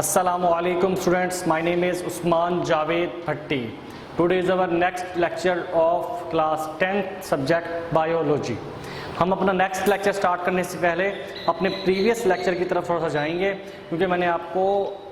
Assalamualaikum students, my name is Usman Javed Bhatti. Today is our next lecture of class 10th subject biology. हम अपना next lecture start करने से पहले अपने previous lecture की तरफ थोड़ा सा जाएंगे, क्योंकि मैंने आपको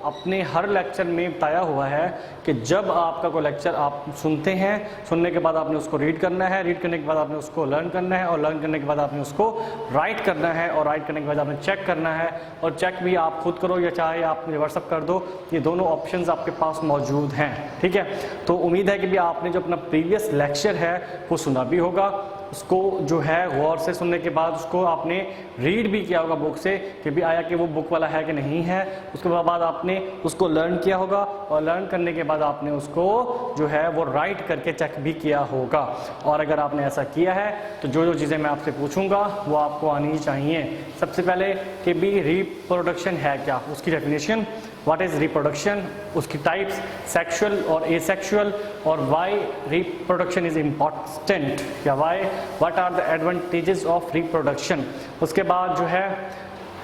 अपने हर लेक्चर में बताया हुआ है कि जब आपका कोई लेक्चर आप सुनते हैं, सुनने के बाद आपने उसको रीड करना है, रीड करने के बाद आपने उसको लर्न करना है और लर्न करने के बाद आपने उसको राइट करना है और राइट करने के बाद आपने चेक करना है। और चेक भी आप खुद करो या चाहे आप मुझे व्हाट्सअप कर दो, ये दोनों ऑप्शंस आपके पास मौजूद हैं। ठीक है, तो उम्मीद है कि भी आपने जो अपना प्रीवियस लेक्चर है वो सुना भी होगा, उसको जो है गौर से सुनने के बाद उसको आपने रीड भी किया होगा बुक से कि भी आया कि वो बुक वाला है कि नहीं है। उसके बाद आपने उसको लर्न किया होगा और लर्न करने के बाद आपने उसको जो है वो राइट करके चेक भी किया होगा। और अगर आपने ऐसा किया है तो जो जो चीज़ें मैं आपसे पूछूंगा वो आपको आनी चाहिए। सबसे पहले कि भी रिप्रोडक्शन है क्या, उसकी डेफिनेशन, व्हाट इज रिप्रोडक्शन, उसकी टाइप्स सेक्सुअल और एसेक्सुअल, और व्हाई रिप्रोडक्शन इज इम्पॉर्टेंट या why what are the advantages of reproduction. उसके बाद जो है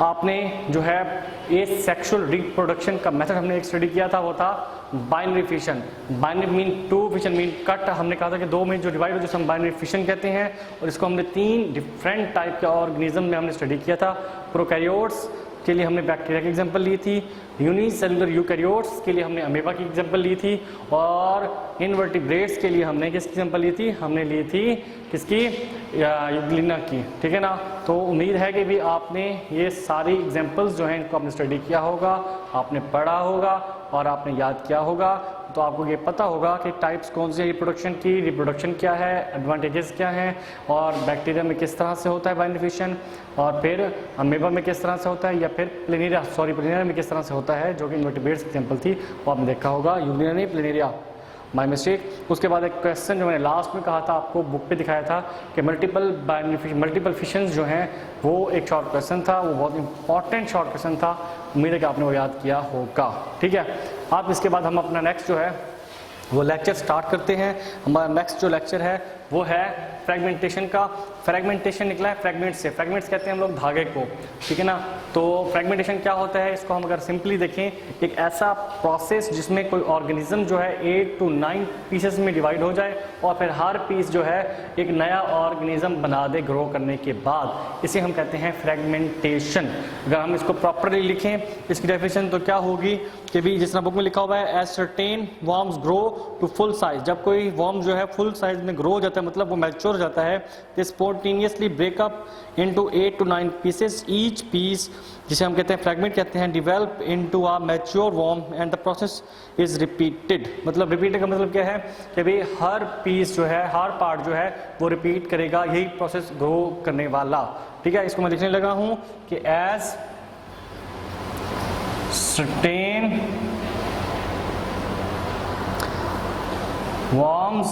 आपने जो है एसेक्सुअल रिप्रोडक्शन का मेथड हमने एक स्टडी किया था, वो था binary fission. Binary mean two, fission mean cut. हमने कहा था कि दो में जो डिवाइड हो जिसे हम बाइनरी फिशन कहते हैं, और इसको हमने 3 डिफरेंट टाइप के ऑर्गेनिज्म में हमने स्टडी किया था। प्रोकैरियोट्स के लिए हमने बैक्टीरिया की एग्जांपल ली थी, यूनिसेलुलर यूकैरियोट्स के लिए हमने अमीबा की एग्जांपल ली थी, और इनवर्टिब्रेट्स के लिए हमने किसकी एग्जांपल ली थी, हमने ली थी किसकी, यूग्लिना की। ठीक है ना। तो उम्मीद है कि भी आपने ये सारी एग्जांपल्स जो हैं इनको आपने स्टडी किया होगा, आपने पढ़ा होगा और आपने याद किया होगा। तो आपको ये पता होगा कि टाइप्स कौन सी है रिप्रोडक्शन की, रिप्रोडक्शन क्या है, एडवांटेजेस क्या हैं, और बैक्टीरिया में किस तरह से होता है बाइनरी फिशन, और फिर अमीबा में किस तरह से होता है, या फिर प्लेनेरिया में किस तरह से होता है, जो कि इनवर्टिब्रेट्स एग्जांपल थी वो आपने देखा होगा। यूग्लिना नहीं, प्लेनेरिया, माय मिस्टेक। उसके बाद एक क्वेश्चन जो मैंने लास्ट में कहा था आपको बुक पे दिखाया था कि मल्टीपल फिशंस जो हैं वो एक शॉर्ट क्वेश्चन था, वो बहुत इंपॉर्टेंट शॉर्ट क्वेश्चन था। उम्मीद है कि आपने वो याद किया होगा। ठीक है, आप इसके बाद हम अपना नेक्स्ट जो है वो लेक्चर स्टार्ट करते हैं। हमारा नेक्स्ट जो लेक्चर है वो है फ्रेगमेंटेशन का। फ्रेगमेंटेशन निकला है फ्रेगमेंट से, फ्रेगमेंट्स कहते हैं हम लोग धागे को। ठीक है ना। तो फ्रेगमेंटेशन क्या होता है, इसको हम अगर सिंपली देखें, एक ऐसा प्रोसेस जिसमें कोई ऑर्गेनिज्म जो है 8 to 9 पीसेस में डिवाइड हो जाए और फिर हर पीस जो है एक नया ऑर्गेनिज्म बना दे ग्रो करने के बाद, इसे हम कहते हैं फ्रेगमेंटेशन। अगर हम इसको प्रॉपरली लिखें, इसकी डेफिनेशन तो क्या होगी कि भी जिस तरह बुक में लिखा हुआ है, as certain worms grow to full size. जब कोई वर्म जो है फुल साइज में ग्रो हो जाता है, मतलब वो मैच्योर हो जाता है, they spontaneously break up into 8 to 9 pieces. Each piece, जिसे हम कहते हैं फ्रैगमेंट कहते हैं, develop into a mature worm and the process is repeated. मतलब रिपीटेड का मतलब क्या है कि भाई हर पीस जो है, हर पार्ट जो है वो रिपीट करेगा, यही प्रोसेस ग्रो करने वाला। ठीक है, इसको मैं लिखने लगा हूं कि as certain worms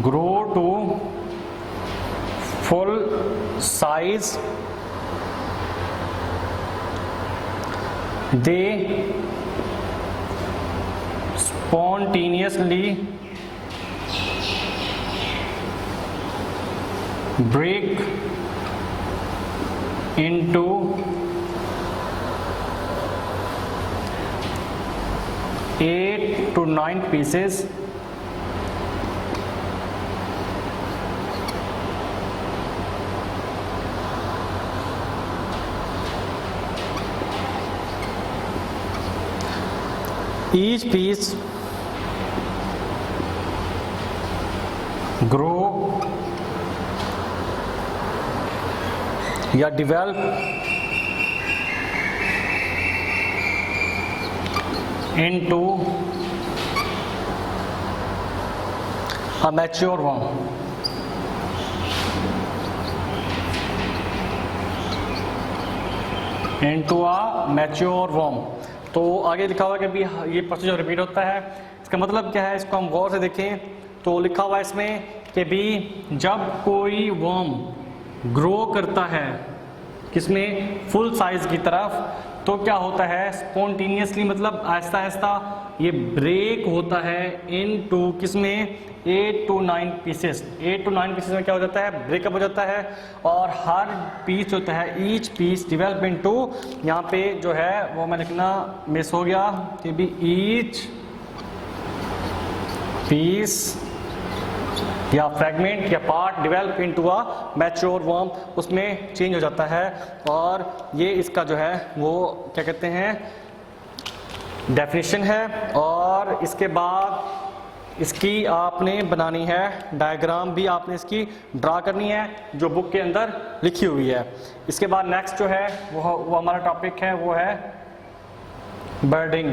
grow to full size, they spontaneously break into 8 to 9 pieces each piece grow या develop into a mature worm। तो आगे लिखा हुआ है कि भी ये प्रोसीजर रिपीट होता है। इसका मतलब क्या है, इसको हम गौर से देखें तो लिखा हुआ है इसमें कि भी जब कोई वर्म ग्रो करता है किसमें, फुल साइज की तरफ, तो क्या होता है, स्पॉन्टेनियसली मतलब आहिस्ता आहिस्ता ये ब्रेक होता है इनटू किसमें 8 to 9 पीसेस। 8 to 9 पीसेस में क्या हो जाता है, ब्रेकअप हो जाता है और हर पीस होता है, ईच पीस डिवेल्प इनटू, यहाँ पे जो है वो मैं लिखना मिस हो गया कि भी ईच पीस या फ्रेगमेंट या part develop into a mature worm, उसमें चेंज हो जाता है। और ये इसका जो है वो क्या कहते हैं डेफिनेशन है। और इसके बाद इसकी आपने बनानी है डायग्राम भी, आपने इसकी ड्रा करनी है जो बुक के अंदर लिखी हुई है। इसके बाद नेक्स्ट जो है वो हमारा टॉपिक है वो है बर्डिंग।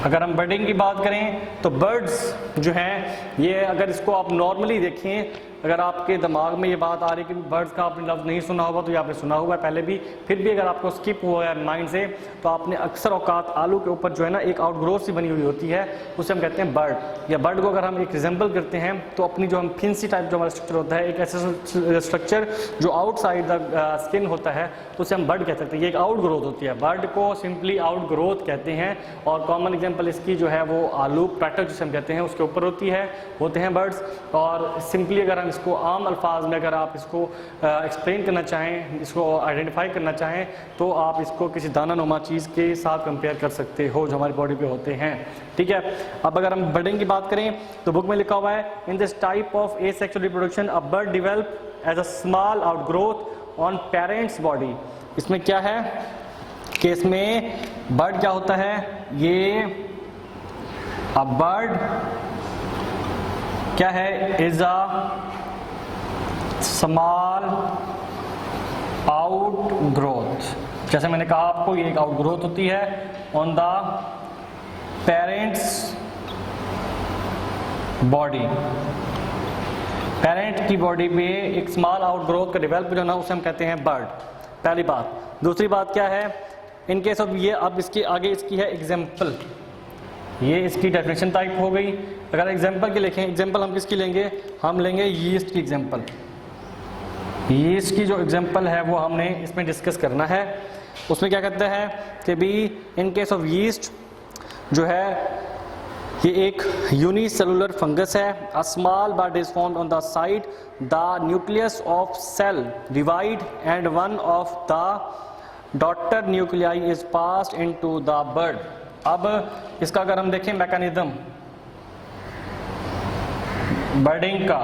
अगर हम बर्डिंग की बात करें तो बर्ड्स जो हैं ये, अगर इसको आप नॉर्मली देखें, अगर आपके दिमाग में ये बात आ रही है कि बर्ड्स का आपने लफ्ज़ नहीं सुना होगा तो ये आपने सुना हुआ है पहले भी, फिर भी अगर आपको स्किप हुआ है माइंड से तो आपने अक्सर औकात आलू के ऊपर जो है ना एक आउटग्रोथ सी बनी हुई होती है, उसे हम कहते हैं बर्ड। या बर्ड को अगर हम एक रिजेंबल करते हैं तो अपनी जो हम फिंसी टाइप जो हमारा स्ट्रक्चर होता है, एक ऐसा स्ट्रक्चर जो आउटसाइड द स्किन होता है, तो उसे हम बर्ड कह सकते हैं। ये एक आउट ग्रोथ होती है, बर्ड को सिंपली आउट ग्रोथ कहते हैं। और कॉमन एग्जाम्पल इसकी जो है वो आलू पैटर्न जिसे हम कहते हैं उसके ऊपर होते हैं बर्ड्स। और सिंपली अगर हम इसको आम अल्फाज में अगर आप इसको एक्सप्लेन करना चाहें, इसको आइडेंटिफाई करना चाहें, तो आप इसको किसी दाना नुमा चीज़ के साथ कंपेयर कर सकते हो जो हमारी बॉडी पे होते हैं। ठीक है, अब अगर हम बर्डिंग की बात करें तो बुक में लिखा हुआ है in this type of asexual reproduction a bud develop as a small outgrowth on parents body. इसमें क्या है कि इसमें बर्ड क्या होता है, ये अ बर्ड क्या है, is a small out growth. जैसे मैंने कहा आपको ये एक आउट ग्रोथ होती है on the parents body. Parent की बॉडी पे एक स्मॉल आउट ग्रोथ का डेवलप जो ना उसे हम कहते हैं बर्ड। पहली बात। दूसरी बात क्या है, इन केस ऑफ ये, अब इसके आगे इसकी है एग्जाम्पल, ये इसकी डेफिनेशन टाइप हो गई। अगर एग्जाम्पल की लिखें, एग्जाम्पल हम किसकी लेंगे, हम लेंगे यीस्ट की एग्जाम्पल। यीस्ट की जो एग्जाम्पल है वो हमने इसमें डिस्कस करना है। उसमें क्या कहते हैं कि भी इन केस ऑफ यीस्ट जो है ये एक यूनिसेलुलर फंगस है। A small bud is found on the side the nucleus of cell divide and one of the daughter nuclei is passed into the bud. अब इसका अगर हम देखें मैकेनिज्म बर्डिंग का,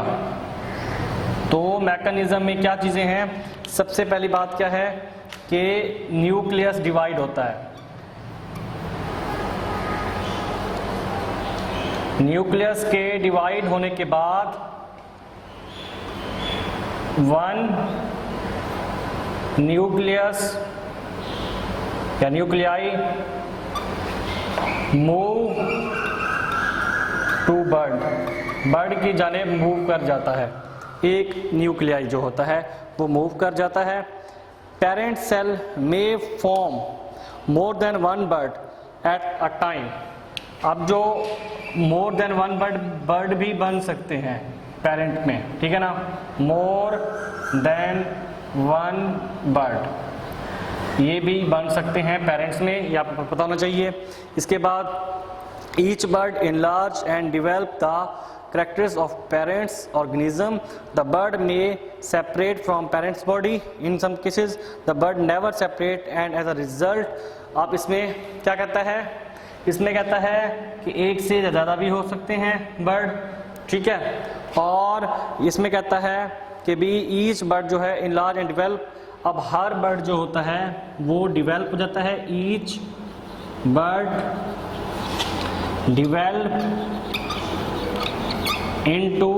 तो मैकेनिज्म में क्या चीजें हैं, सबसे पहली बात क्या है कि न्यूक्लियस डिवाइड होता है। न्यूक्लियस के डिवाइड होने के बाद वन न्यूक्लियस या न्यूक्लियाई मूव टू बर्ड की जानिब मूव कर जाता है। एक न्यूक्लियाई जो होता है वो मूव कर जाता है। पेरेंट सेल में form more than one bird at a time. अब जो मोर देन वन बर्ड भी बन सकते हैं पेरेंट में, ठीक है ना, मोर देन वन बर्ड ये भी बन सकते हैं पेरेंट्स में, ये आपको पता होना चाहिए। इसके बाद each bird enlarge and develop the characters of parents organism. The bird may separate from parents body. In some cases the bird never separate and as a result आप इसमें क्या कहता है, इसमें कहता है कि एक से ज़्यादा भी हो सकते हैं बर्ड, ठीक है। और इसमें कहता है कि भी ईच बर्ड जो है enlarge and develop, अब हर बर्ड जो होता है वो डिवेल्प हो जाता है। Each bird develop into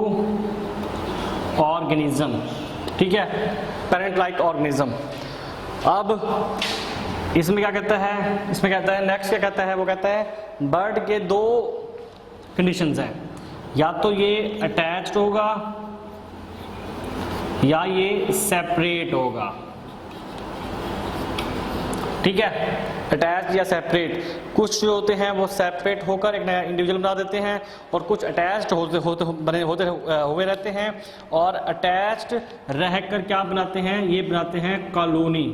organism, ठीक है, पेरेंट लाइक ऑर्गेनिज्म। अब इसमें क्या कहता है, इसमें कहता है नेक्स्ट क्या कहता है, वो कहता है बर्ड के दो कंडीशंस हैं, या तो ये अटैच्ड होगा या ये सेपरेट होगा, ठीक है, अटैच या सेपरेट। कुछ जो होते हैं वो सेपरेट होकर एक नया इंडिविजुअल बना देते हैं और कुछ अटैच्ड होते हुए रहते हैं। और अटैच्ड रहकर क्या बनाते हैं, ये बनाते हैं कॉलोनी,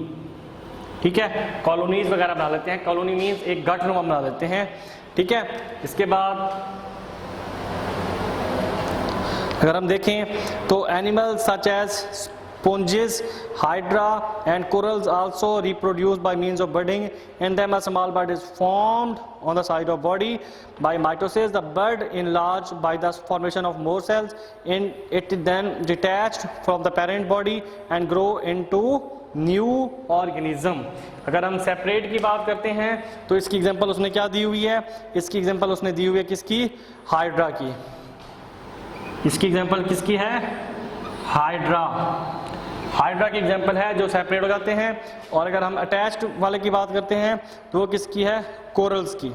ठीक है, कॉलोनीज वगैरह बना लेते हैं। कॉलोनी मीन्स एक गठनुमा बना लेते हैं, ठीक है। इसके बाद अगर हम देखें तो animal such as sponges, hydra and corals also reproduce by means of budding. In them a small bud is formed on the side of body by mitosis. The bud enlarged by the formation of more cells. In it then detached from the parent body and grow into new organism. अगर हम separate की बात करते हैं तो इसकी example उसने क्या दी हुई है, इसकी एग्जांपल उसने दी हुई है किसकी, हाइड्रा की। इसकी एग्जांपल किसकी है, हाइड्रा। हाइड्रा की एग्जांपल है जो सेपरेट हो जाते हैं। और अगर हम अटैच्ड वाले की बात करते हैं तो वो किसकी है, कोरल्स की।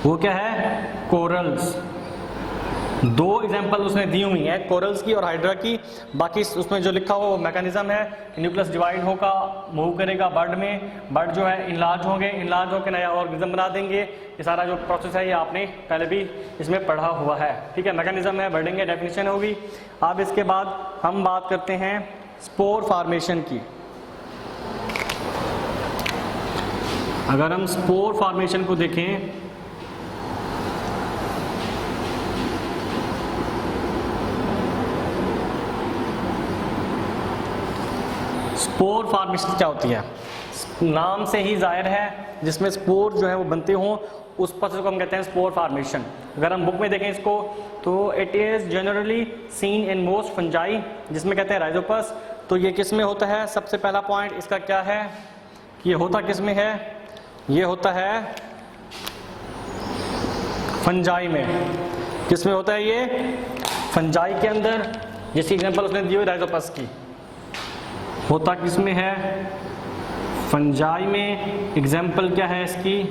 वो क्या है, कोरल्स। दो एग्जांपल उसने दी हुई हैं, कोरल्स की और हाइड्रा की। बाकी उसमें जो लिखा हुआ वो मैकेनिज्म है कि न्यूक्लियस डिवाइड होगा, मूव करेगा बर्ड में, बर्ड जो है इनलार्ज होंगे, इनलार्ज होकर नया ऑर्गेनिज्म बना देंगे। ये सारा जो प्रोसेस है ये आपने पहले भी इसमें पढ़ा हुआ है, ठीक है। मैकेनिज्म है, बर्डिंग है, डेफिनेशन होगी। अब इसके बाद हम बात करते हैं स्पोर फॉर्मेशन की। अगर हम स्पोर फॉर्मेशन को देखें स्पोर फॉर्मेशन क्या होती है, नाम से ही जाहिर है जिसमें स्पोर जो है वो बनते हों उस प्रोसेस को हम कहते हैं स्पोर फॉर्मेशन। अगर हम बुक में देखें इसको तो it is generally seen in most fungi, जिसमें कहते हैं राइजोपस। तो ये किस में होता है, सबसे पहला पॉइंट इसका क्या है कि ये होता किस में है, ये होता है फंजाई में। किस में होता है ये, फंजाई के अंदर। जिसकी एग्जांपल उसने दी हुई राइजोपस की, होता किस में है, फंजाई में। एग्जाम्पल क्या है इसकी,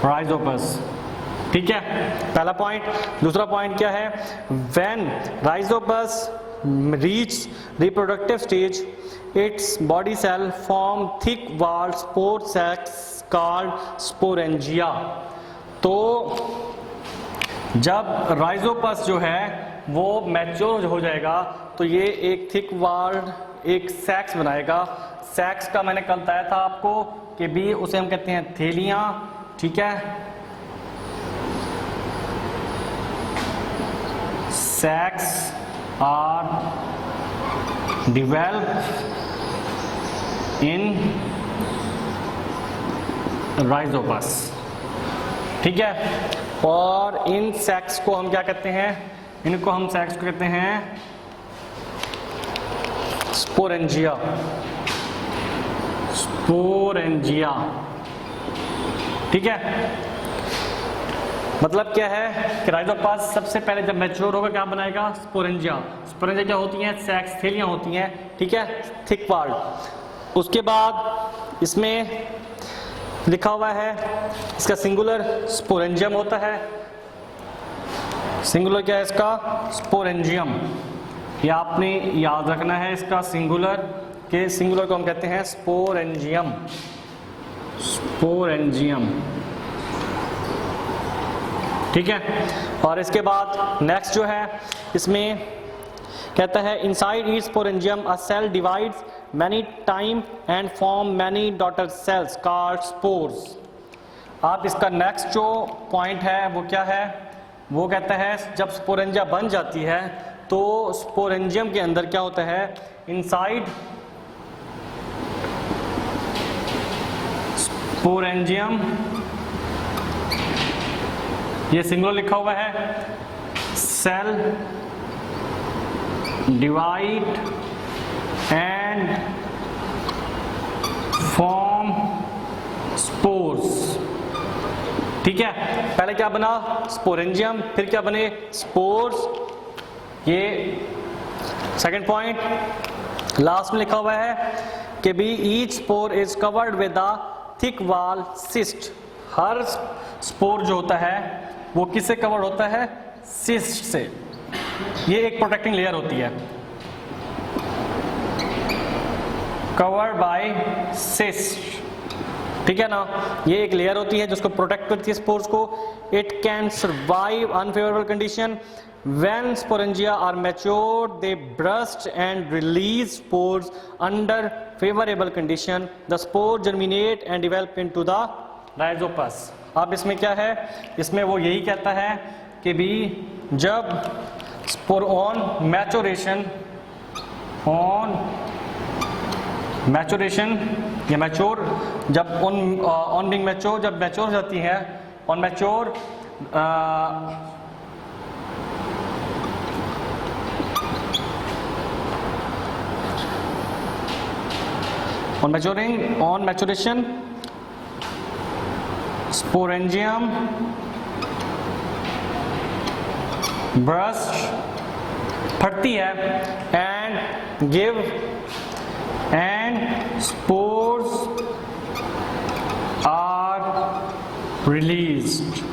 राइजोपस, ठीक है, पहला पॉइंट। दूसरा पॉइंट क्या है, when rhizopus reach reproductive stage its body cell form thick walled spore sacs called sporangia. तो जब राइजोपस जो है वो मैच्योर हो जाएगा तो ये एक थिक वॉल्ड एक सैक्स बनाएगा। सैक्स का मैंने कल बताया था आपको कि भी उसे हम कहते हैं थैलियां, ठीक है। सैक्स आर डिवेल्प इन राइजोपस, ठीक है। और इन सैक्स को हम क्या कहते हैं, इनको हम सैक्स को कहते हैं स्पोरेंजिया। स्पोरेंजिया, ठीक है। मतलब क्या है कि राइजोपस सबसे पहले जब मैच्योर होगा क्या बनाएगा, स्पोरेंजिया। स्पोरेंजिया क्या होती हैं, सैक्स थैलियां होती हैं, ठीक है, थिक वॉल्ड। उसके बाद इसमें लिखा हुआ है इसका सिंगुलर स्पोरेंजियम होता है। सिंगुलर क्या है इसका, स्पोरेंजियम। ये आपने याद रखना है इसका सिंगुलर, के सिंगुलर को हम कहते हैं स्पोरेंजियम। स्पोरेंजियम, ठीक है। और इसके बाद नेक्स्ट जो है इसमें कहता है inside each sporangium a cell divides many time and form many daughter cells called spores. आप इसका नेक्स्ट जो पॉइंट है वो क्या है, वो कहता है जब स्पोरेंजिया बन जाती है तो स्पोरेंजियम के अंदर क्या होता है, इनसाइड स्पोरेंजियम, ये सिंगुलर लिखा हुआ है, cell divide and form spores, ठीक है। पहले क्या बना, स्पोरेंजियम, फिर क्या बने, स्पोर्स। ये सेकंड पॉइंट लास्ट में लिखा हुआ है कि be each spore is covered with a thick wall cyst. हर स्पोर जो होता है वो किससे कवर्ड होता है, सिस्ट से। ये एक प्रोटेक्टिंग लेयर होती है, कवर्ड बाय सिस्ट, ठीक है ना। ये एक लेयर होती है जिसको प्रोटेक्ट करती है स्पोर्स को। It can survive unfavourable condition. When sporangia are matured, they burst and release spores under favorable condition. The spores germinate and develop into the rhizopus. अब इसमें क्या है, इसमें वो यही कहता है कि भी जब स्पोर ऑन मैचुरेशन या मैच्योर, जब ऑन बिंग मैच्योर, जब मैच्योर हो जाती है, on mature on maturation, sporangium burst, फटती है, and spores are released.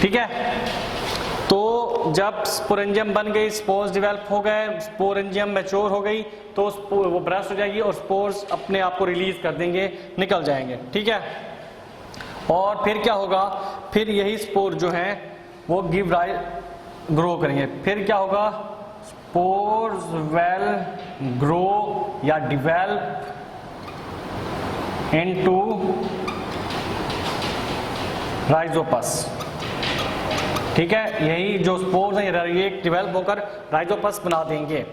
ठीक है। तो जब स्पोरेंजियम बन गई, स्पोर्स डेवलप हो गए, स्पोरेंजियम मैच्योर हो गई, तो वो ब्रस्ट हो जाएगी और स्पोर्स अपने आप को रिलीज कर देंगे, निकल जाएंगे। ठीक है। और फिर क्या होगा, फिर यही स्पोर जो हैं वो गिव राइज ग्रो करेंगे। फिर क्या होगा, स्पोर्स वेल ग्रो या डिवेल्प इनटू राइजोपस। ठीक है। यही जो स्पोर्स हैं ये डेवलप होकर राइजोपस बना देंगे।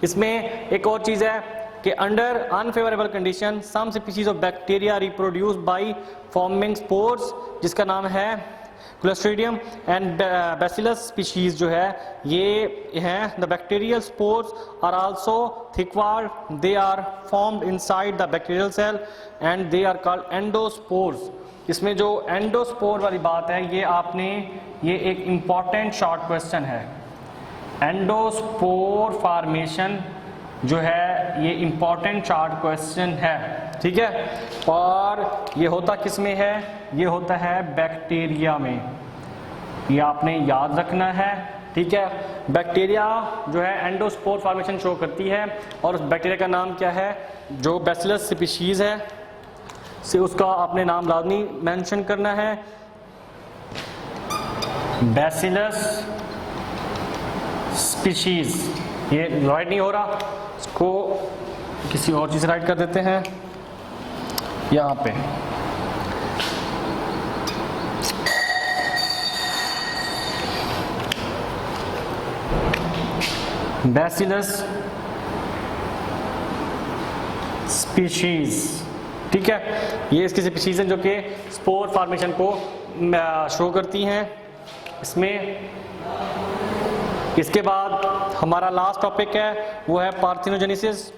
इसमें एक और चीज़ है कि under unfavourable condition some species of bacteria reproduce by forming spores, जिसका नाम है क्लोस्ट्रीडियम एंड बैसिलस स्पीशीज जो है ये हैं। The bacterial spores are also thick walled, they are formed inside the bacterial cell and they are called endospores. इसमें जो endospore वाली बात है ये आपने, ये एक इम्पॉर्टेंट शॉर्ट क्वेश्चन है। एंडोस्पोर फॉर्मेशन जो है ये इम्पॉर्टेंट शॉर्ट क्वेश्चन है। ठीक है। और ये होता किस में है, ये होता है बैक्टीरिया में, ये आपने याद रखना है। ठीक है। बैक्टीरिया जो है एंडोस्पोर फॉर्मेशन शो करती है, और उस बैक्टीरिया का नाम क्या है, जो बैसिलस स्पीशीज है से उसका आपने नाम लाजमी मेंशन करना है, बैसिलस स्पीशीज। ये राइट नहीं हो रहा, इसको किसी और चीज़ राइट कर देते हैं यहाँ पे। Bacillus species. ठीक है। ये इसकी स्पीशीज हैं जो कि स्पोर फॉर्मेशन को शो करती हैं इसमें। इसके बाद हमारा लास्ट टॉपिक है वो है पार्थिनोजेनेसिस।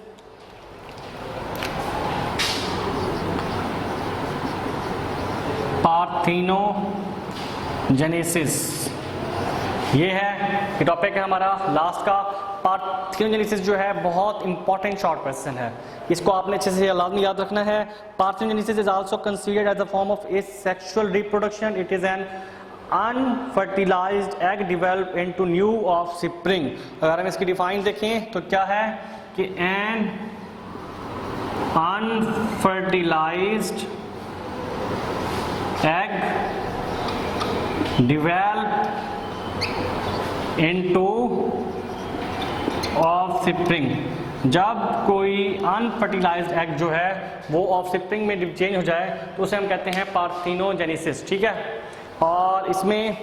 पार्थिनोजेनेसिस ये है, ये टॉपिक है हमारा लास्ट का। पार्थिनोजेनेसिस जो है बहुत इंपॉर्टेंट शॉर्ट क्वेश्चन है, इसको आपने अच्छे से लाजमी याद रखना है। Parthenogenesis is also considered as the form of asexual reproduction. It is an unfertilised egg develop into new offspring. अगर हम इसकी डिफाइन देखें तो क्या है कि an unfertilised egg develop into offspring. जब कोई अनफर्टिलाइज्ड एग जो है वो ऑफस्प्रिंग में चेंज हो जाए तो उसे हम कहते हैं पार्थिनोजेनेसिस। ठीक है। और इसमें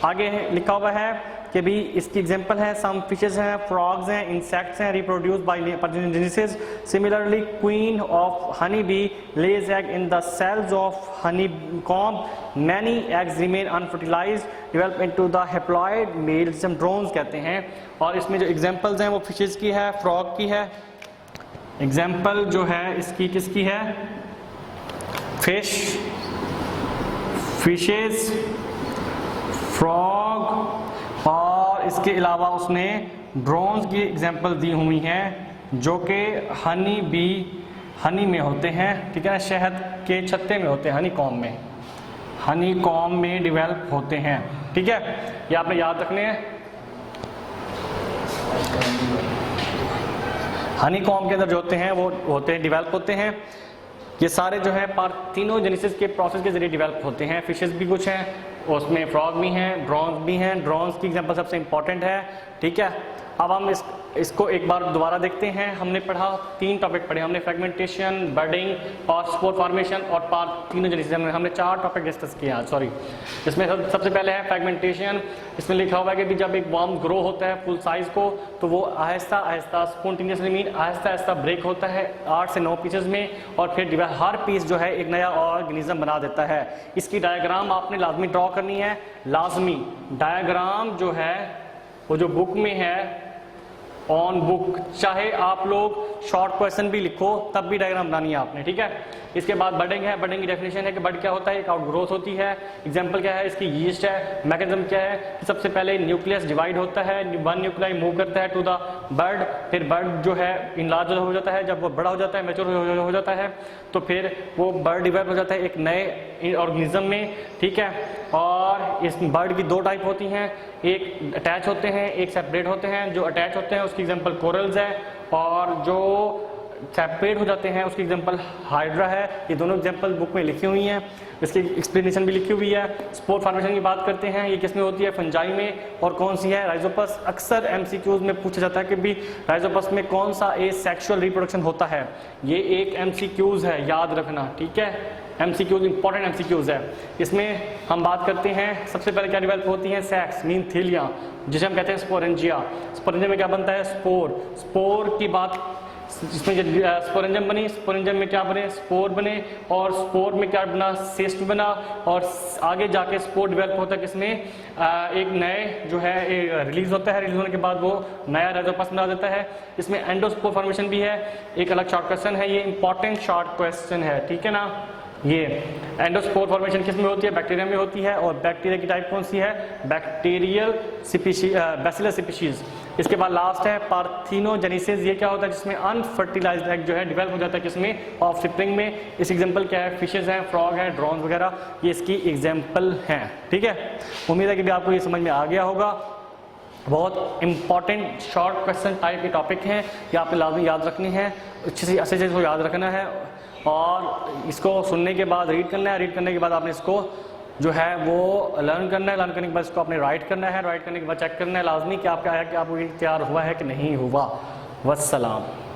आगे लिखा हुआ है कि भी इसकी एग्जांपल है, सम फिशेस हैं, फ्रॉग्स हैं, इंसेक्ट्स हैं, reproduce by parthenogenesis. Similarly queen of honey bee lays egg in the cells of honey comb. Many eggs remain unfertilised develop into the haploid male, जिसे हम ड्रोन्स कहते हैं। और इसमें जो एग्जांपल्स हैं वो फिशेस की है, फ्रॉग की है। एग्जांपल जो है इसकी किसकी है, फिश, फिशेस, फ्रॉग, और इसके अलावा उसने ड्रोन्स की एग्जांपल दी हुई हैं जो कि हनी बी, हनी में होते हैं। ठीक है ना, शहद के छत्ते में होते हैं, हनी कॉम में, हनी कॉम में डेवलप होते हैं। ठीक है, ये आपने याद रखने हैं। हनी कॉम के अंदर जो होते हैं वो होते हैं डेवलप होते हैं। ये सारे जो है पार्थिनोजेनेसिस के प्रोसेस के जरिए डेवलप होते हैं। फिशेस भी कुछ हैं, उसमें फ्रॉग भी हैं, ड्रोन्स भी हैं। ड्रोन्स की एग्जांपल सबसे इंपॉर्टेंट है, ठीक है। अब हम इसको एक बार दोबारा देखते हैं। हमने पढ़ा 3 टॉपिक पढ़े हमने, फ्रेगमेंटेशन, बर्डिंग और स्पोर फॉर्मेशन और पार्थिनोजेनेसिस। हमने 4 टॉपिक डिस्कस किया। सॉरी, इसमें सबसे पहले है फ्रेगमेंटेशन। इसमें लिखा हुआ है कि भी जब एक वर्म ग्रो होता है फुल साइज को, तो वो Aahista Aahista spontaneously mean Aahista Aahista break होता है 8 से 9 पीसेज में, और फिर हर पीस जो है एक नया ऑर्गेनिज्म बना देता है। इसकी डायग्राम आपने लाजमी ड्रॉ करनी है, लाजमी। डायग्राम जो है वो जो बुक में है ऑन बुक, चाहे आप लोग शॉर्ट क्वेश्चन भी लिखो तब भी डायग्राम बनानी है आपने, ठीक है। इसके बाद बर्डिंग है। बर्डिंग की डेफिनेशन है कि बर्ड क्या होता है, एक आउटग्रोथ होती है। एग्जांपल क्या है इसकी, यीस्ट है। मैकेनिज्म क्या है कि सबसे पहले न्यूक्लियस डिवाइड होता है, 1 न्यूक्लियाई मूव करता है टू द बर्ड, फिर बर्ड जो है इनलार्ज हो जाता है। जब वो बड़ा हो जाता है, मैच्योर हो जाता है, तो फिर वो बर्ड डिवेलप हो जाता है एक नए ऑर्गेनिज्म में, ठीक है। और इस बर्ड की 2 टाइप होती हैं, एक अटैच होते हैं, एक सेपरेट होते हैं। जो अटैच होते हैं उसकी एग्जांपल कोरल्स है, और जो सेपरेट हो जाते हैं उसकी एग्जांपल हाइड्रा है। ये दोनों एग्जांपल बुक में लिखी हुई हैं, इसकी एक्सप्लेनेशन भी लिखी हुई है। स्पोर फॉर्मेशन की बात करते हैं, ये किस में होती है, फंजाई में, और कौन सी है, राइजोपस। अक्सर एमसीक्यूज में पूछा जाता है कि भी राइजोपस में कौन सा सेक्सुअल रिप्रोडक्शन होता है। ये एक एमसीक्यूज है, याद रखना, ठीक है। एमसीक्यूज इंपॉर्टेंट एमसीक्यूज है। इसमें हम बात करते हैं सबसे पहले क्या डेवलप होती है, सेक्स मीन थीलिया, जिसे हम कहते हैं स्पोरेंजिया। स्पोरेंजिया में क्या बनता है, स्पोर। स्पोर की बात, इसमें स्पोरेंजियम बनी, स्पोरेंजियम में क्या बने, स्पोर बने, और स्पोर में क्या बना, सिस्ट बना, और आगे जाके स्पोर डेवलप होता है किसमें, एक नए जो है रिलीज होता है। रिलीज होने के बाद वो नया राइजोपस बना देता है। इसमें एंडोस्पोर फॉर्मेशन भी है, एक अलग शॉर्ट क्वेश्चन है, ये इंपॉर्टेंट शॉर्ट क्वेश्चन है, ठीक है ना। ये एंडोस्पोर फॉर्मेशन किस में होती है, बैक्टीरिया में होती है, और बैक्टीरिया की टाइप कौन सी है, बैक्टीरियल बैसिलस स्पीशीज। इसके बाद लास्ट है पार्थिनोजेनेसिस। ये क्या होता है, जिसमें अनफर्टिलाइज्ड एग जो है डेवलप हो जाता है किसमें, ऑफस्प्रिंग में। इस एग्जांपल क्या है, फिशेज हैं, फ्रॉग है, ड्रोन वगैरह, ये इसकी एग्जांपल हैं, ठीक है। उम्मीद है कि भी आपको ये समझ में आ गया होगा। बहुत इंपॉर्टेंट शॉर्ट क्वेश्चन टाइप के टॉपिक हैं, ये आपने लाजमी याद रखने हैं, अच्छे से इसको याद रखना है, और इसको सुनने के बाद रीड करना है। रीड करने के बाद आपने इसको जो है वो लर्न करना है। लर्न करने के बाद इसको आपने राइट करना है। राइट करने के बाद चेक करना है लाजमी कि आपका है कि आपको तैयार हुआ है कि नहीं हुआ। वस्सलाम।